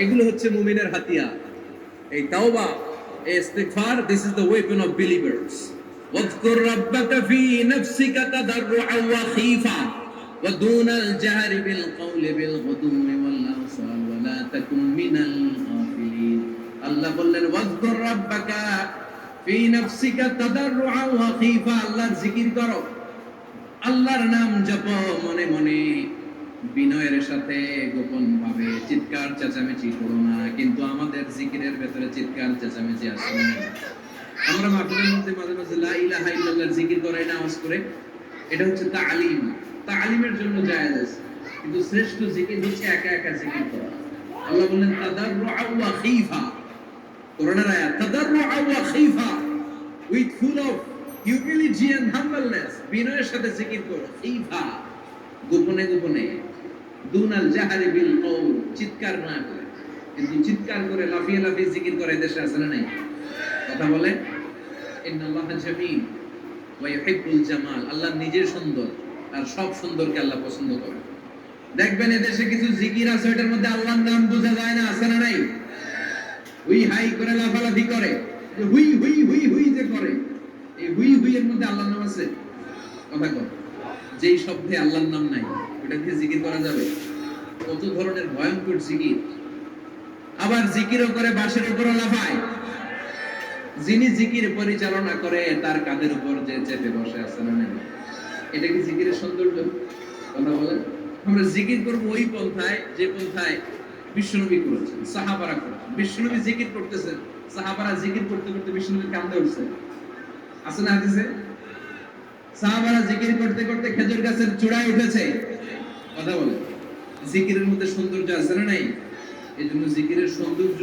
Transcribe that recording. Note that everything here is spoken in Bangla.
এগুলো হচ্ছে মুমিনের হাতিয়ার। এই তাওবা, এই ইস্তিগফার, this is the weapon of believers. ওয়াযকুর রাব্বাকা ফি নাফসিকা তাদাররুআন ওয়া খীফা ওয়া দুনাল জাহরি বিল কওলি বিল গুদুওয়ি ওয়াল আসাল ওয়া লা তাকুন মিনাল গাফিলিন। আল্লাহ বললেন ওয়াযকুর রাব্বাকা ফি নাফসিকা তাদাররুআন ওয়া খীফা, আল্লাহর জিকির করো, আল্লাহর নাম জপো মনে মনে, বিনয়ের সাথে, গোপন ভাবে, চিৎকার চেঁচামেচি করো না। কিন্তু আমাদের জিকিরের ভেতরে চিৎকার চেঁচামেচি আসে না। আমরা মাহফিলের মধ্যে মাঝে মাঝে লা ইলাহা ইল্লাল্লাহর জিকির করাই না, আওয়াজ করে। এটা হচ্ছে তালিম, তালিমের জন্য জায়েজ আছে। কিন্তু শ্রেষ্ঠ জিকির হচ্ছে একা একা জিকির করা। আল্লাহ বলেন তাদাররুআন ওয়া খীফা, কোরআনের আয়াত, তাদাররুআন ওয়া খীফা, with full of humility and humbleness, বিনয়ের সাথে জিকির করো। খীফা, গোপনে গোপনে, দুনাল জাহারি বিল কওল, চিৎকার না করে। কিন্তু চিৎকার করে লাফিয়ে লাফিয়ে জিকির করে দেশে আছে না নাই? কথা বলে ইন্নাল্লাহা জামিল ওয়া ইউহিব্বুল জামাল, আল্লাহ নিজে সুন্দর আর সব সুন্দরকে আল্লাহ পছন্দ করে। দেখবেন এদেশে কিছু জিকির আছে, ওটার মধ্যে আল্লাহর নাম বোঝা যায় না, আছে না নাই? হুই হাই করে লাফালাফি করে, হুই হুই হুই হুই যে করে, এই হুই হুই এর মধ্যে আল্লাহর নাম আছে? কথা কর, যেই শব্দে আল্লাহর নাম নাই ওটা দিয়ে জিকির করা যাবে? কত ধরনের ভয়ঙ্কর জিকির। আবার জিকিরও করে বাঁশের উপর লাফায়। যিনি জিকির পরিচালনা করে তার কাঁধের উপর যে চেপে বসে আছে না নাই? এটা কি জিকিরের সৌন্দর্য? কথা বলেন। আমরা জিকির করব ওই পন্থায় যে পন্থায় বিশ্বনবী করেছেন, সাহাবারা করেছেন। বিশ্বনবী জিকির করতেছেন, সাহাবারা জিকির করতে করতে বিশ্বনবী কাঁদে উঠছে, আছে না হাদিসে? সাহাবারা জিকির করতে করতে খেজুর গাছের চূড়ায় উঠেছে। কথা বলে, জিকিরের মধ্যে সৌন্দর্য আছে না নাই? এই জন্য জিকিরের সৌন্দর্য